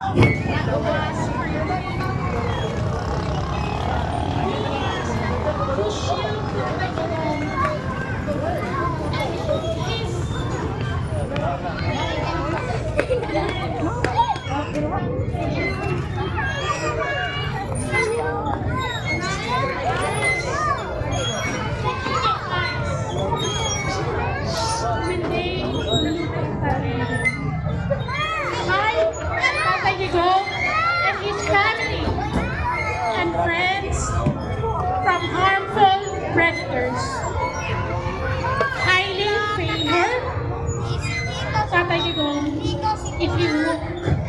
And his family and friends from harmful predators. Highly favored, Tatay Digong, if you look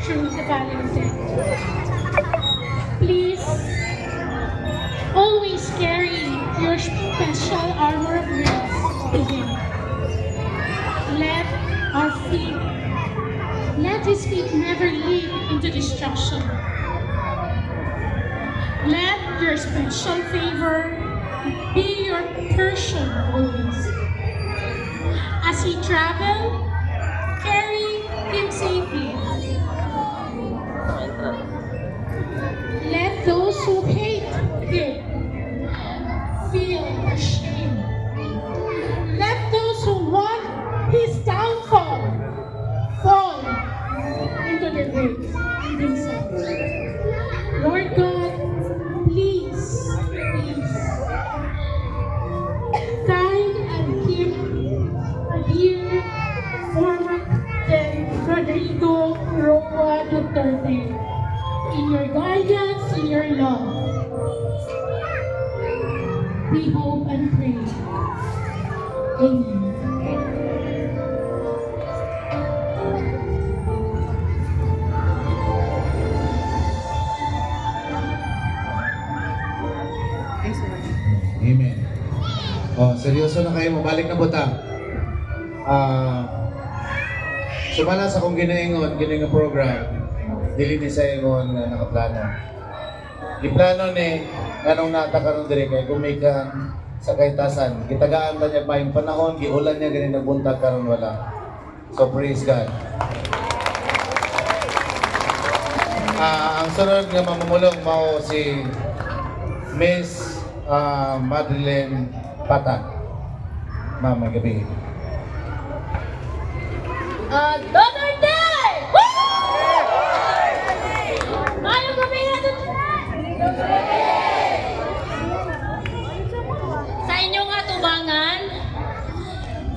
through the balancing. Please always carry your special armor of grace to him. Let his feet never lead into destruction. Let your special favor be your portion always. As he travel, carry him safely. Let those who hate him feel ashamed. Let those who want his downfall fall into their graves themselves. Lord God, please guide and keep a dear former Rodrigo Roa Duterte in your guidance, in your love. We hope and pray. Amen. Amen. Oh, seryoso na kayo, mabalik na buta. Sumala sa kong ginaingon program, dili ni sa ingon nga nakaplano. Iplano ni kanong natakaroon diri kay gumikan sa kaitasan. Gitagaan ba niya pa yung panahon, giulan niya ganin nagbuntag karon wala. So praise God. Ang sunod nga mamumulong mao si Miss Madeline Patag. Ma'am, may gabi. Duterte! Mayong gabi na Duterte! Sa inyong atubangan,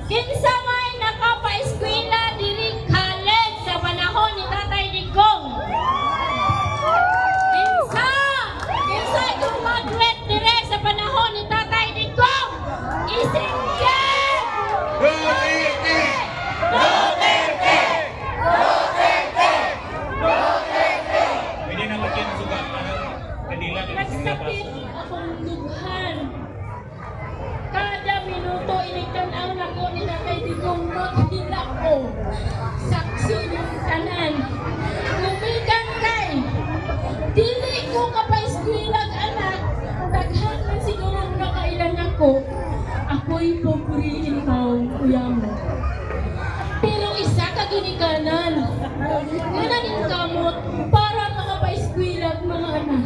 kinsa may nakapa-eskwela diri college sa panahon ni Tatay Digong. Kinsa graduate dire sa panahon ni Tatay Digong. Isingge! Duterte! Duterte! Pwede na lagyan ng sugat. Kanila Nagsakit akong dughan. Kada minuto inigtanaw na ko ni Tatay Digong maghila ko. Saksi ng tanan. Gumikan kay. Dili ko kapaiskwilag anak. Daghan man siguro nakailan ako. Ako'y pobre ikaw, kuya mo. Pero isa ka ginikanan. Gananin kamot para makapaiskwilag mga anak.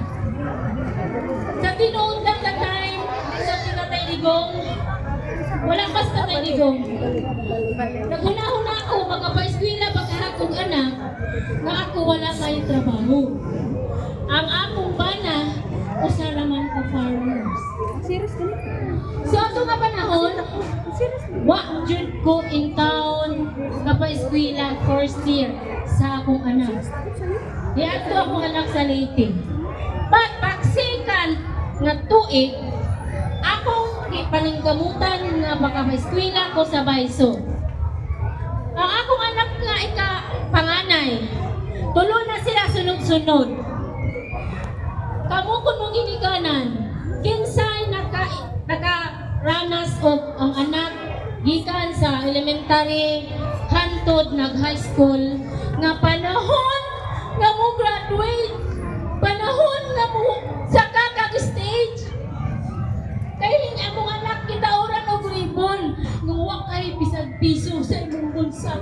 Sa tinuundan na time, sa Tatay Digong, wala pa sa Tatay Digong. Naghuna-huna ako, magkapa-eskwela pagkahakong anak, na ako wala may trabaho. Ang akong bana, usaraman ka farmers. So ato nga panahon, wa jud ko in town, kapa-eskwela first year sa akong anak. Di ato akong anak sa Leyte. But paksikan nga tuig, akong paninggamutan nga makapeskwela ko sa Baiso. Ang akong anak nga panganay, tulo na sila sunod-sunod. Kamu kunong ginikanan, kinsay nakaranas og ang anak gikan sa elementary hantod nag-high school nga panahon nga mo graduate. Panahon nga mo sa kakag-stage. Kaya hindi among anak kita oran og ribbon. Ngawa kay bisag piso sa imong bulsa.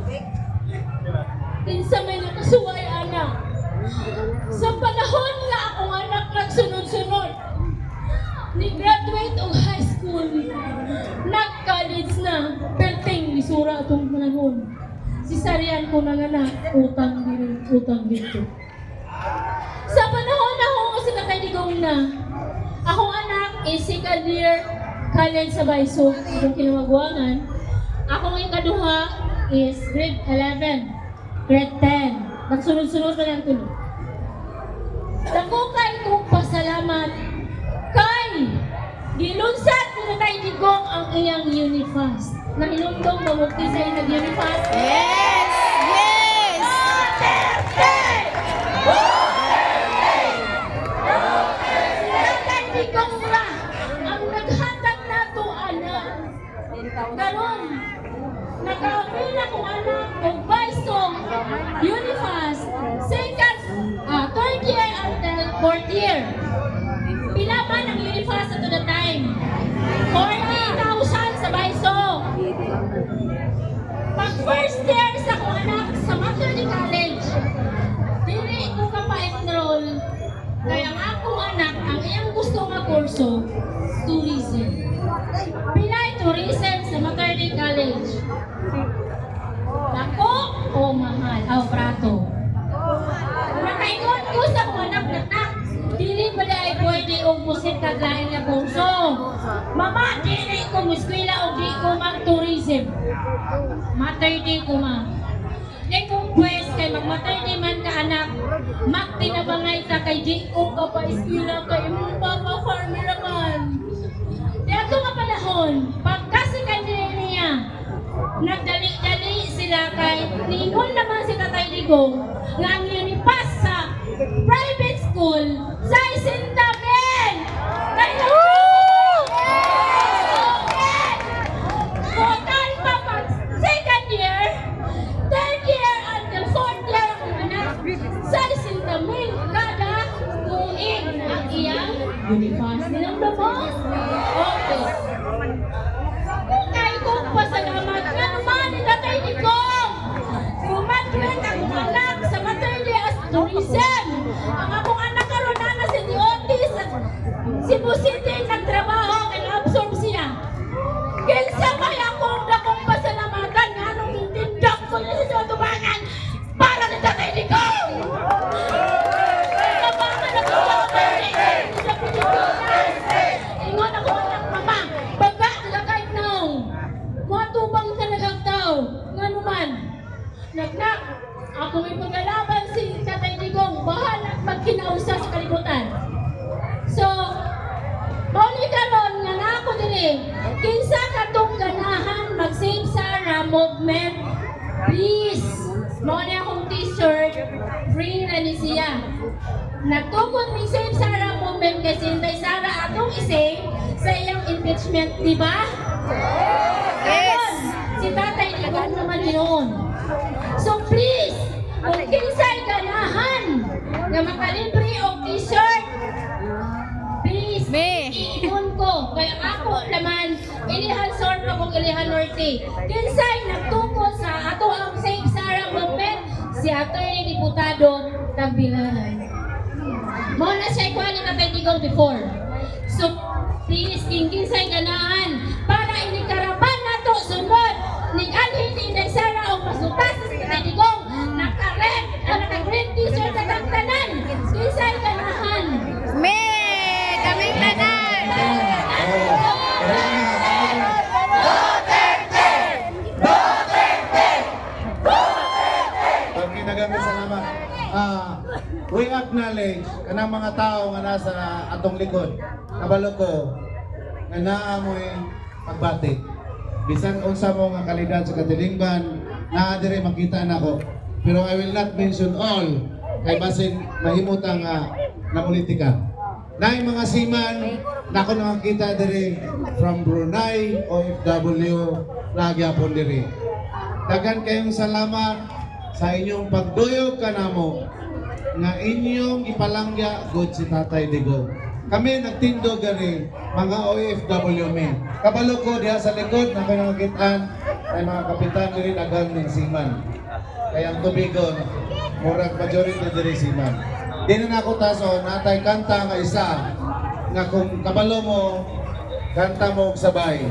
Kinsa may nakasuway anak. Sa panahon nga akong anak nagsunod-sunod, ni-graduate og high school, nag-college na, perting isura atong panahon. Si Sarian ko na nga na, utang dito. Sa panahon na ako sa kataydigong na, akong anak is second year college sa Baisog, akong kinamagwangan. Akong ikaduha is grade 11, grade 10. Nagsunod-sunod na lang tulog. Dako kay kong pasalamat kay gilunsad ni Tatay Digong ang iyang Unifast. Nahinumdong mamukti sa iyang Unifast. Yes! Yes! Tatay Digong ra ang naghatag na to anak. Karon, nag-apil akong anak og Baisong Unifast third year until fourth year. Pila ba ng Unifast at the time? 40,000 sa Baisong. Pag first year sa akong anak sa Maternity College, dili ko ka pa-enroll kaya ang akong anak ang iyang gusto nga kurso, tourism. Pilay tourism sa Maternity College. Ako o mahal? Prato. Nakaingon ko sa akong anak na dili ba dahil pwede o musit kaglain na kurso. Mama, dili ko muskwila o di ko mag-tourism. Maternity ko ma. Kung pwes kay mag-maternity man ka anak, magtinabangay ta kay di ko ka pa eskwila kay mong papa farmer man. Kaya ito nga panahon, pagka-secondary niya, nagdali-dali sila kay ningon naman si Tatay Digong nga ang Unifast sa private school sa Isintamin! Total pa pag second year, third year until fourth year ang anak sa Isintamin kada tuig ang iyang Unifast. Nilang mo? Okay. Kung kong pasalamat nga naman ni Tatay Digong. Gumaduate ang anak sa maternity as tourism. Ang akong anak karon na si Diotis at si Busiti nagtrabaho kay absorb siya. Kinsa may akong dakong pasalamatan nga nung tindak ko na sa tubangan para ni Tatay Digong. Kabangan ako sa maternity sa Pilipinas. Ingon ako anak mama, baga sila kahit now. Matubang sa nagagtaw. Nga naman, nagnak, ako may paglalaban si Tatay Digong, bahala at magkinausa sa kalibutan. So, mauli karon nga na ako dili, kinsa katong ganahan mag-save Sarah movement, please, mauli akong t-shirt, free na ni siya. Nagtukod ni Save Sarah movement kasi Inday Sara atong isave sa iyang impeachment, di ba? Yes! Si Tatay Digong naman yun. So please, kung kinsay ganahan na makalibre og t-shirt, please, Me. iingon ko. Kaya ako naman, Ilihan Sur pa kong Ilihan Norte. Kinsay nagtukod sa ato ang Save Sarah movement, si Atty. Diputado Tagbilaran. Mo na siya ikuha ni Tatay Digong before. So, please, kinsay ganahan para inikarapan na to sunod. Nig-anhin ni Inday Sara o masutas sa Tatay Digong. Naka-green t-shirt na tagtanan. Kinsay ganahan. Me! Kaming tanan! Okay, nagamit salamat. We acknowledge kanang mga tao nga nasa atong likod. Kabalo ko nga naamoy pagbati. Bisan unsa mo nga kalidad sa katilingban, naa dire makita nako. Pero I will not mention all kay basin mahimutang na politika. Naay mga siman nako nakakita dire from Brunei, OFW, nagyapon dire. Dagan kayong salamat sa inyong pagduyog kanamo nga inyong ipalangya good si Tatay Digong. Kami nagtindog gani mga OFW men. Kabalo ko diha sa likod na kayo nakitaan ay mga kapitan diri dagang ng siman. Kaya ang tubigon murag majority diri siman. Di na ako taso, natay kanta nga isa, nga kung kabalo mo, kanta mo og sabay.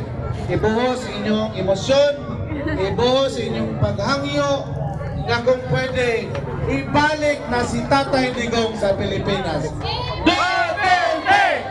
Ibuhos inyong emosyon, ibuhos inyong paghangyo, nga kung pwede, ibalik na si Tatay Digong sa Pilipinas. Duterte!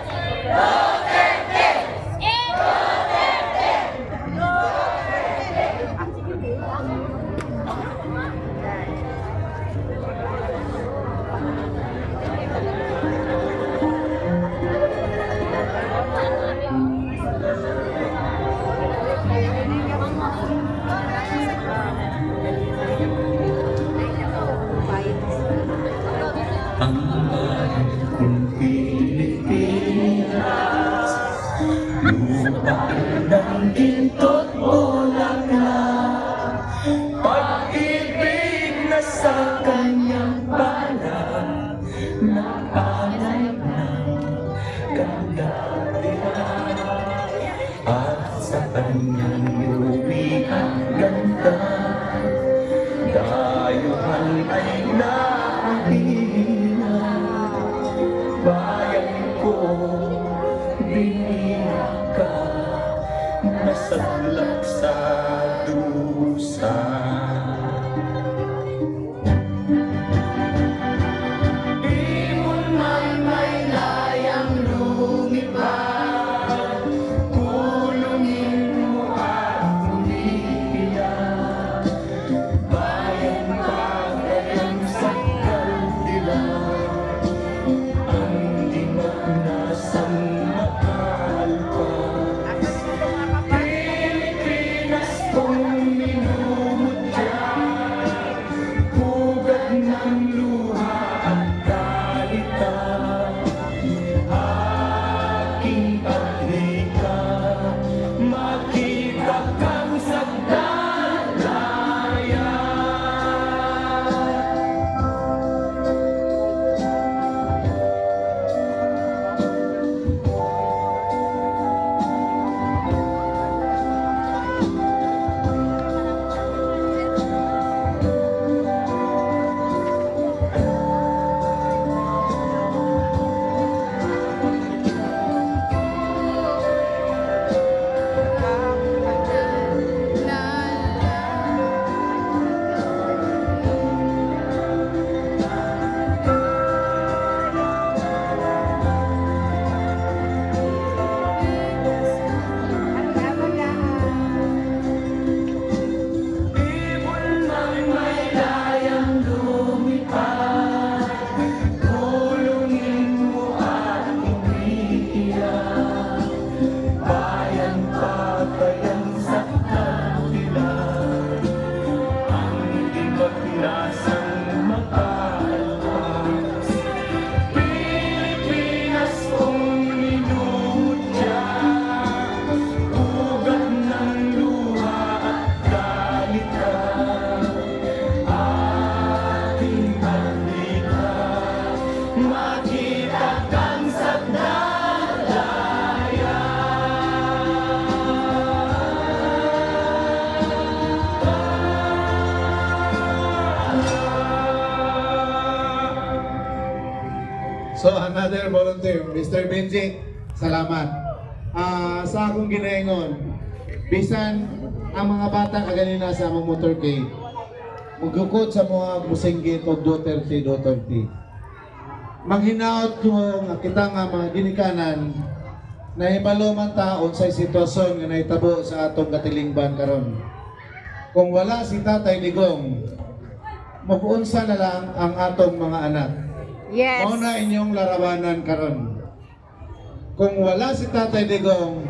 Ang bayan kong Pilipinas, lupa ng ginto't bulaklak, pag-ibig na sa kanyang balat, napanay ng kandahan, at sa kanyang luwihang ganda, dayuhan ay nakahina. Bayan ko, biniyak ka, nasaglak sa dusa. Di mo man may layang lumipad, kulungin mo at umiiyak. Bayan pagkayang sa kandilan, ang dimat na samaalpas. Pilipinas kong minumutya, pugad ng luha at dalita, aking adhika, makita kang sagdalaya. Ibon man may layang lumipad, kulungin mo at umiiyak. Bayan patayan sa kandilan, ang dimat na samaalpas. Pilipinas kong minumutya, ugat ng luha at dalita, ating halika, makita kang sagdalaya. So another volunteer, Mr. Benji, salamat. Sa akong ginaingon, bisan ang mga bata kaganina sa among motorcade, magukod sa mga musinggit o Duterte. Manghinaot ko nga kita nga mga ginikanan na hibalo man taon sa sitwasyon nga nahitabo sa atong katilingban karon. Kung wala si Tatay Digong, mag-uunsa na lang ang atong mga anak. Yes. Mao na inyong larawanan karon. Kung wala si Tatay Digong,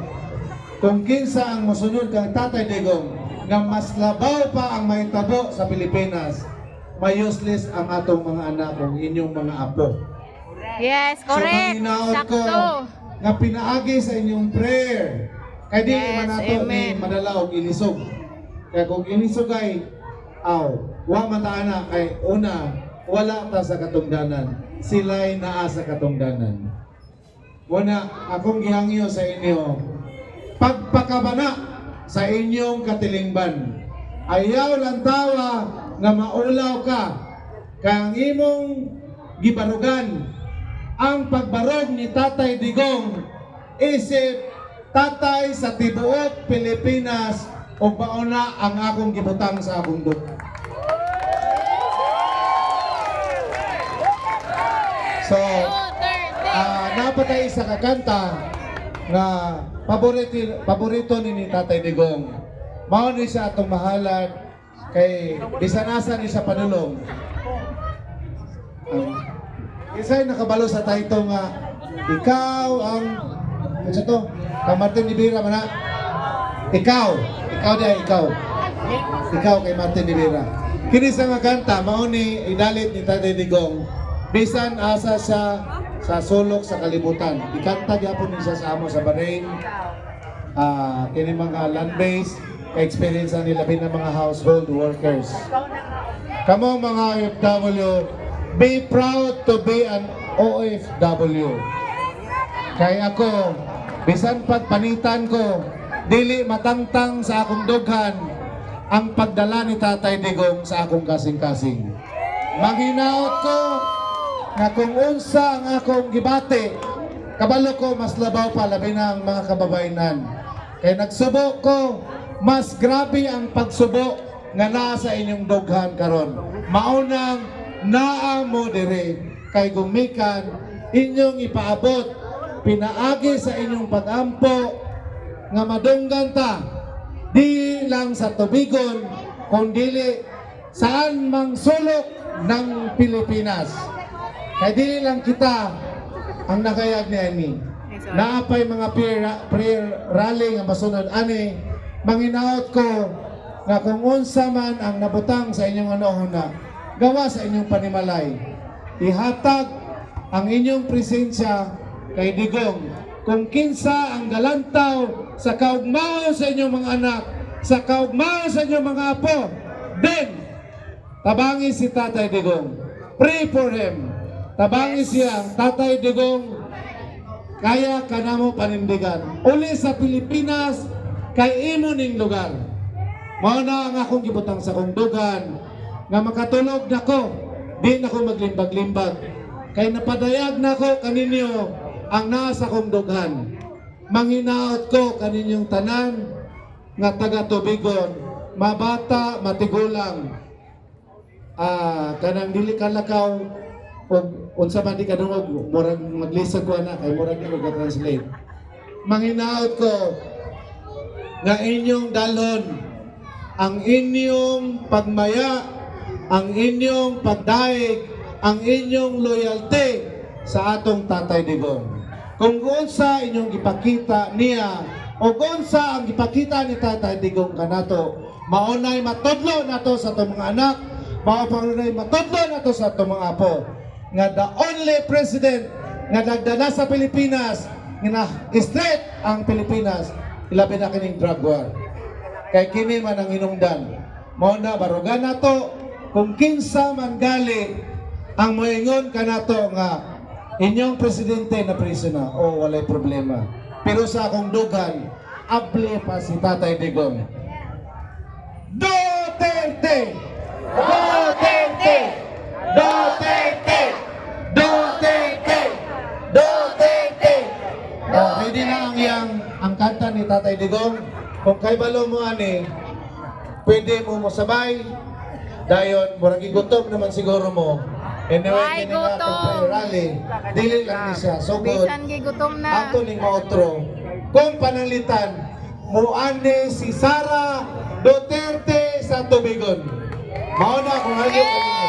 kung kinsa ang mosunod kang Tatay Digong nga mas labaw pa ang mahitabo sa Pilipinas, may useless ang atong mga anak kung inyong mga apo. Yes, correct. So manghinaot ko Sakto. nga pinaagi sa inyong prayer. Kaya di Yes, man nato ni amen. madala og ilisog. Kaya kung ilisog ay wa mataana kay una wala ta sa katungdanan. Sila'y naa sa katungdanan. Una, akong gihangyo sa inyo, pagpakabana sa inyong katilingban. Ayaw lang tawa na maulaw ka. Kaya ang imong gibarugan ang pagbarog ni Tatay Digong isip tatay sa tibuok Pilipinas o bauna ang akong gibutang sa akong dugo. So, napatay sa kakanta nga paborito ni Tatay Digong. Mao ni siya atong mahalad kay bisanasa ni sa panulong. Isa'y nakabalo sa tayo nga ikaw ang ano to? Kay Martin Rivera man na. Ikaw kay Martin Rivera. Kini sa nga kanta mao ni idalit ni Tatay Digong bisan asa sa sulok sa kalibutan. Ikanta gyapon ni siya sa amo sa Bahrain. Kini mga land base kay experience nila bin ng mga household workers. Kamo mga OFW, be proud to be an OFW. Kay ako, bisan pagpanitan ko, dili matangtang sa akong dughan ang pagdala ni Tatay Digong sa akong kasing-kasing. Maghinaot ko na kung unsa ang akong gibati, kabalo ko mas labaw pa labi na ang mga kababayanan. Kay nagsubo ko, mas grabe ang pagsubo nga naa sa inyong dughan karon. Maunang naa mo dire kay gumikan inyong ipaabot pinaagi sa inyong pagampo nga madunggan ta di lang sa tubigon kundi saan mang sulok ng Pilipinas. Kay dili lang kita ang nakayag ni ani. Naapay mga prayer rally nga masunod ani, manginaot ko na kung unsa man ang nabutang sa inyong anohona, gawa sa inyong panimalay. Ihatag ang inyong presensya kay Digong. Kung kinsa ang galantaw sa kaugmao sa inyong mga anak, sa kaugmao sa inyong mga apo, then tabangi si Tatay Digong. Pray for him. Tabangi siya, Tatay Digong, kaya ka na mo panindigan. Uli sa Pilipinas, kay imo ning lugar. Mao na ang akong gibutang sa kong dugan, nga makatulog na ko, di na ko maglimbag-limbag. Kay napadayag na ko kaninyo ang nasa kong dughan. Manginaot ko kaninyong tanan, nga taga-tubigon, mabata, matigulang, kanang dili kalakaw, unsa man di kadungog murag maglisag ko ana kay murag di ko translate. Manginaot ko nga inyong dalhon ang inyong pagmaya, ang inyong pagdaig, ang inyong loyalty sa atong Tatay Digong. Kung unsa inyong ipakita niya o unsa ang ipakita ni Tatay Digong kanato, maunay matudlo nato sa atong mga anak, maunay matudlo nato sa atong mga apo. Nga the only president nga nagdala sa Pilipinas nga straight ang Pilipinas, ilabi na kining drug war. Kay kini man ang hinungdan. Mao na barugan nato kung kinsa man gali ang moingon kanato nga inyong presidente na prisoner, walay problema. Pero sa akong dugan, able pa si Tatay Digong. Duterte! Duterte! Duterte! Duterte! Duterte! Pwede na ang kanta ni Tatay Digong. Kung kay balo mo ani, pwede mo sabay. Dayon, murag gutom naman siguro mo. Anyway, Ay, kini nga itong rally, dili lang ni siya. So good, Bisan gigutom na. ato ning maotro. Kung panalitan, muani si Sara Duterte sa Tubigon. Mauna kung halyo kanino.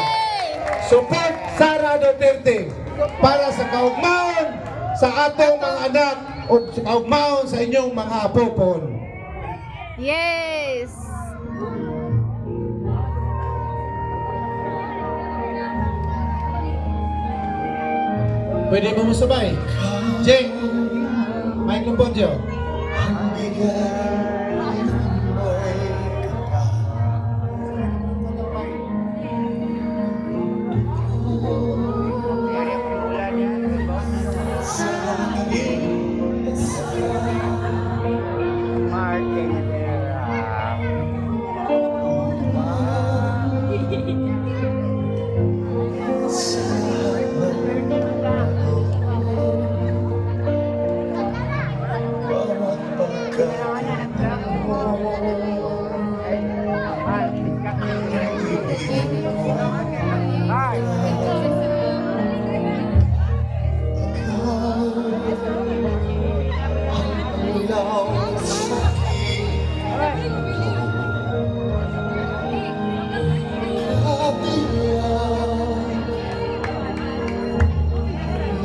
Support Sara Duterte para sa kaugmaon sa atong mga anak o sa kaugmaon sa inyong mga apopon. Yes! Pwede mo musabay. Jeng, microphone dyo.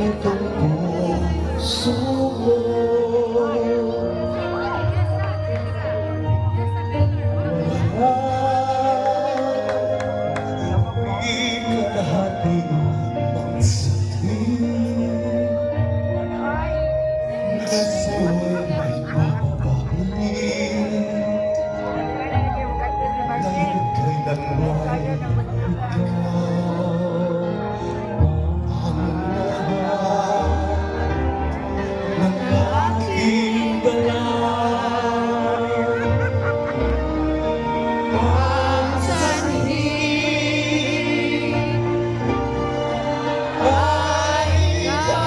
itong puso mo. Ikakahating magsakit kasi may papabalik dahil kailanman ikaw ang lahat ng aking dala. Ang sanhi ay buhay sa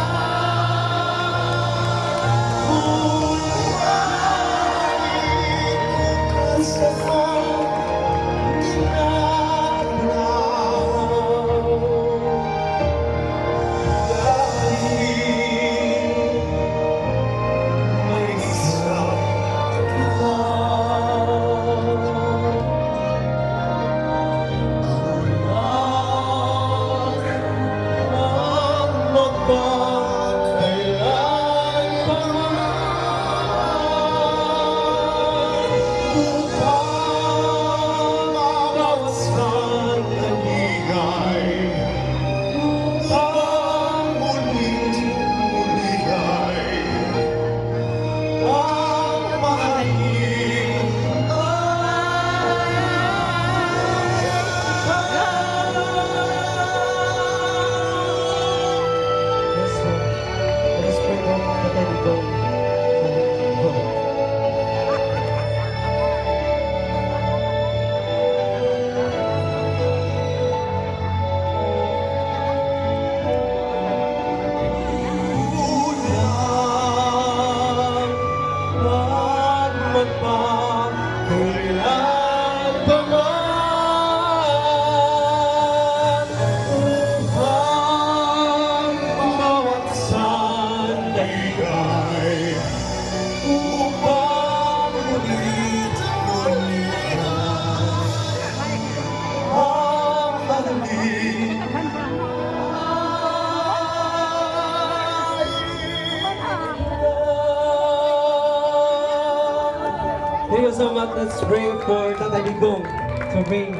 Thank you so much. Let's pray for Tatay Digong to bring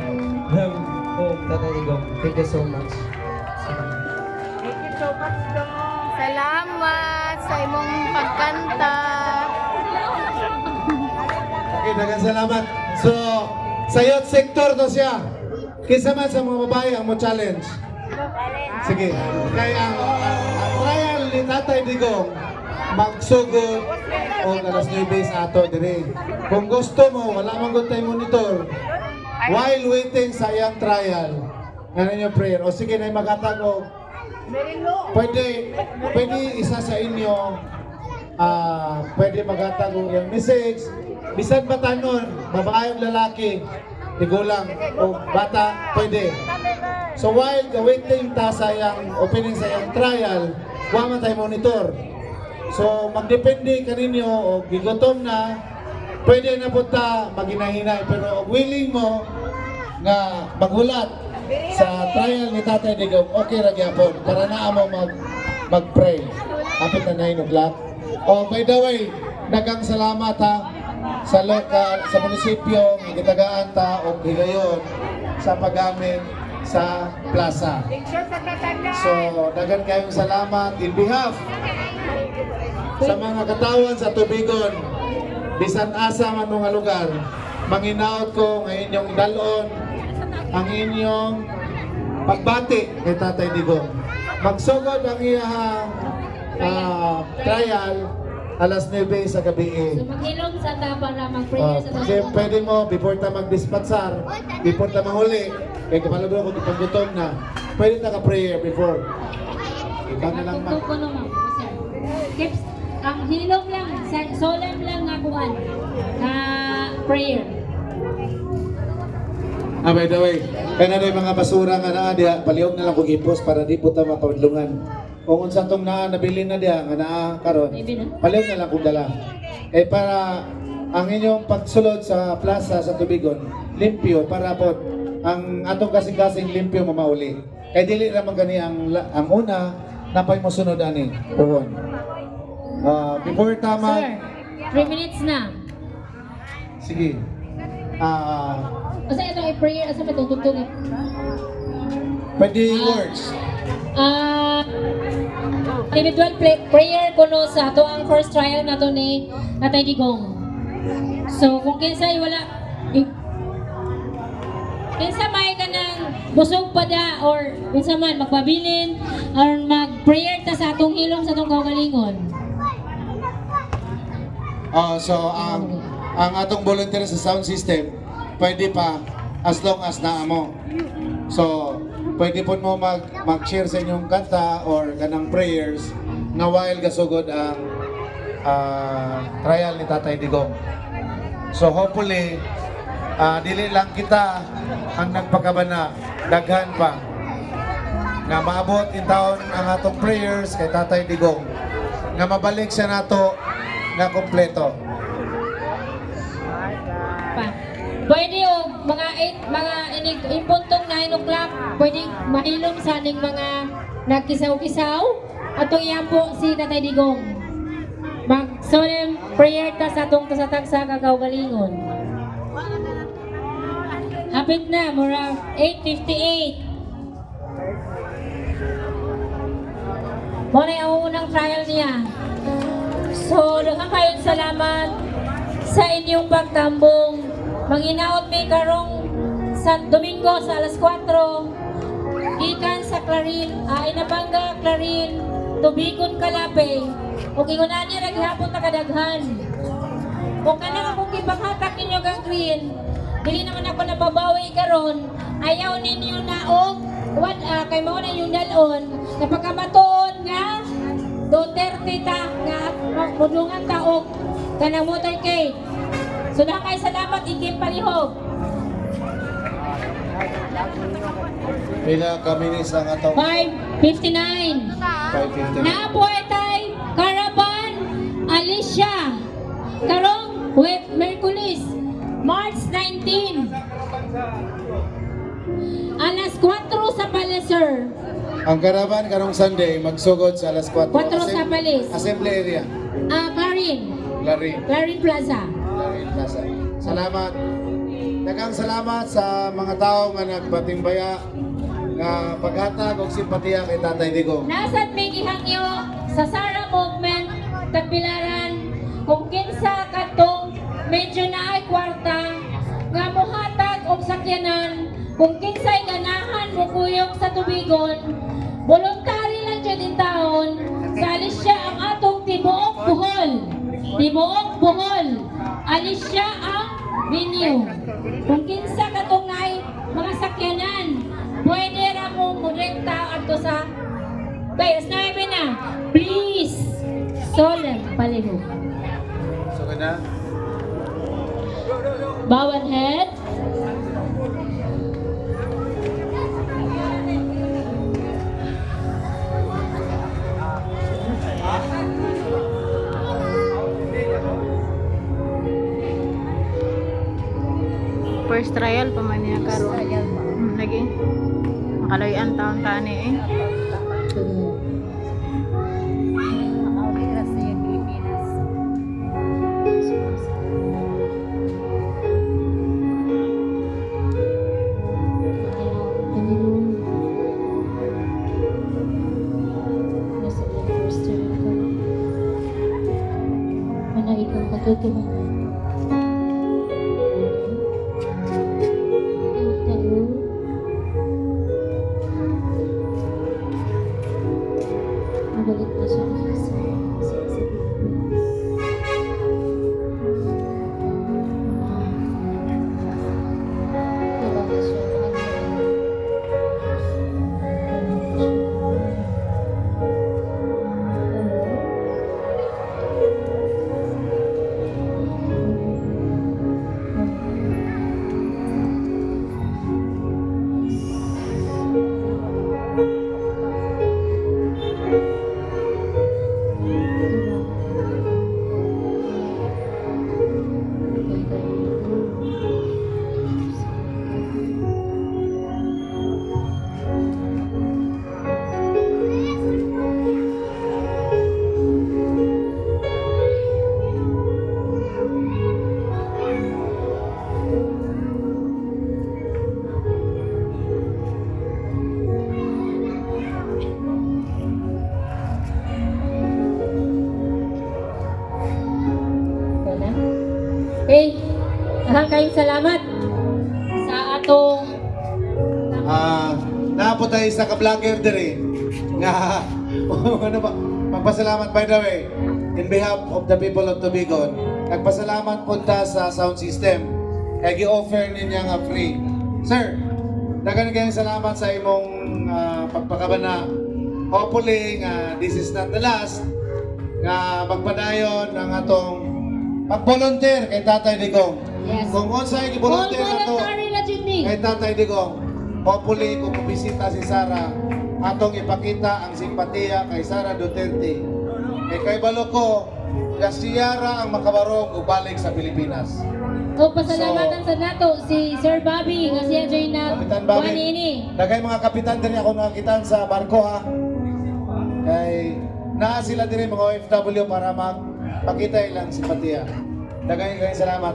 him home, Tatay Digong. Thank you so much. Salamat sa imong pagkanta. Okay, daghang salamat. So, sa youth sector to siya. Kisa man sa mga babae ang mo challenge. Sige. Kaya ang trial ni Tatay Digong magsugod o alas 9 sa ato dire. Kung gusto mo, wala man gud tay monitor. While waiting sa iyang trial, ngayon yung prayer. O sige na maghatag og pwede isa sa inyo pwede maghatag og yung message. Bisan ba tanon, babae o lalaki, tigulang o bata, pwede. So while waiting ta sa iyang opening sa iyang trial, wa man tay monitor. So magdepende kaninyo o gigutom na, pwede na punta maginahinay, pero willing mo nga maghulat sa trial ni Tatay Digong, okay ra gyapon para naa mo mag-pray. Apit na 9 o'clock. Oh, by the way, daghang salamat ha sa lokal, sa munisipyo, gitagaan ta o higayon sa paggamit sa plaza. So, daghang kayong salamat in behalf sa mga katawan sa Tubigon, bisan asa man mga lugar, manginaot ko ng inyong dalon ang inyong pagbati kay Tatay Digong. Magsugod ang iyang trial alas 9 sa gabi. So maghilom sa ta para mag-prayer sa Kasi pwede mo, before ta mag-dispatsar, before ta mahuli, kaya kapalagro ko paggutom na, pwede ta ka-prayer before. Ikaw na lang man. Tuko naman. Keeps, ang hilom lang, solemn lang nga kuan na prayer. By the way, kaya na yung mga basura nga naa diha, palihog na lang kong ipos para di po ta makaudlungan. Kung unsa tong nabili na diha nga naa karon, palihog na lang kong dala. Para ang inyong pagsulod sa plaza sa Tubigon, limpyo para po ang atong kasing-kasing limpyo mamauli. Kaya dili naman gani ang una napay mo sunod ani. Puhon. Before tama, Sir, 3 minutes na. sige. Asa itong i-prayer, asa pa itong tugtog? Pwede words. Individual prayer kuno sa ato ang first trial na to ni Tatay Digong. So kung kinsa wala kinsa may kanang busog pa da or kinsa man magpabilin or mag-prayer ta sa atong hilom sa atong kaugalingon. So ang atong volunteer sa sound system pwede pa as long as naamo. So pwede po mo mag-share sa inyong kanta or kanang prayers na while gasugod ang trial ni Tatay Digong. So hopefully dili lang kita ang nagpakabana, daghan pa nga maabot in taon ang atong prayers kay Tatay Digong nga mabalik siya nato nga kompleto. Pa. Pwede o mga 8 yung puntong 9 o'clock pwede mahilom sa aning mga nagkisaw-kisaw atong iyampo si Tatay Digong. Mag solemn prayer ta sa atong kasatag sa kakaugalingon. Hapit na, mura 8:58. Muna yung unang trial niya. So, daghang kayong salamat sa inyong pagtambong. Manginaot may karong sa Domingo sa alas 4. Ikan sa Clarin, Inabanga, Clarin, Tubigon, Kalape. O kingunan niya naghapon na kadaghan. Kung ka na akong kipaghatak ninyo kang green, dili naman ako nababawi karon. Ayaw ninyo na kay mao na yung dalon. Kapag kamatuon nga, Duterte ta nga mudungan taog kanang motorcade. So kay salamat ikim palihog. Pila kami ni sa atong 5:59. 5:50. Napoy tay Caravan Alicia. Karong Merkulis, March 19. Alas 4 sa Palliser. Ang karavan karong Sunday magsugod sa alas 4. 4 sa Palis. Assembly area. Clarin Larin Plaza. Plaza. Salamat. Daghang salamat sa mga tao nga nagpatimbaya nga paghatag og simpatiya kay Tatay Digong. Nasad may gihangyo sa Sara Movement Tagbilaran kung kinsa katong medyo naay kwarta nga mohatag og sakyanan kung kinsay ganahan mo kuyog sa Tubigon, voluntary lang dyan din taon, salis siya ang atong Tibuok Bohol. Tibuok Bohol. Alis siya ang venue. Kung kinsa katong naay mga sakyanan, pwede ra mo murekta adto sa guys, naibin na. Please, solemn palihog. So kana Bowed head. First trial pa man niya karon. Lagi. Makaloyan taon kani eh. Katotohanan. Mabalik na siya sa Okay. Daghang kayong salamat sa atong Napo tayo sa ka-vlogger diri nga ano ba, magpasalamat by the way in behalf of the people of Tubigon. Nagpasalamat punta sa sound system kay gi-offer niya nga free. Sir, daghang kayong salamat sa imong pagpakabana. Hopefully nga this is not the last nga magpadayon ang atong pag-volunteer kay Tatay Digong. Yes. Kung unsay all gi-volunteer nato voluntary na jud ni. kay Tatay Digong, hopefully kung bisita si Sara, atong ipakita ang simpatiya kay Sara Duterte. Kay balo ko, kasiyara ang makabarog ubalik sa Pilipinas. O pasalamatan sa nato si Sir Bobby nga siya join na Kapitan Bobby. kuha niini. Dagay mga kapitan din ako nakitaan sa barko ha. Kay naa sila din mga OFW para magpakita ilang simpatiya. Dagay kayong salamat.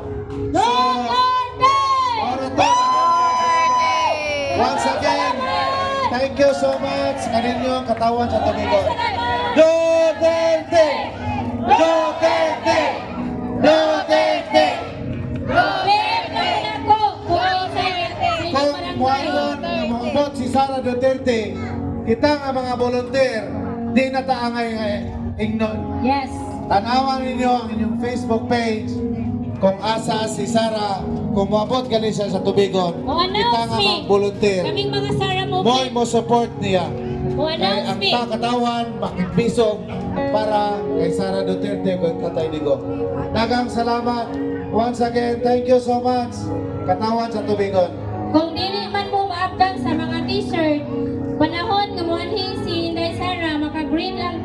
Duterte! Orator! Once again, thank you so much sa ninyong katawan sa Tubigon. Duterte! Duterte! Duterte! Duterte na ko! Kung muayong maabot si Sara Duterte, kita nga mga volunteer, di na taangay nga ignon. Yes. Tanawan ninyo ang inyong Facebook page kung asa si Sara, kung maabot galing siya sa Tubigon. O Kita nga announce me. mga volunteer. Kaming mga Sara Boy movement. mo support niya. O Kay announce ang me. katawan, makikbisog para kay Sara Duterte kung Tatay Digong. Dagang salamat. Once again, thank you so much. Katawan sa Tubigon. Kung dili man mo maabdan sa mga t-shirt, panahon nga muanhi si Inday Sara, maka-green lang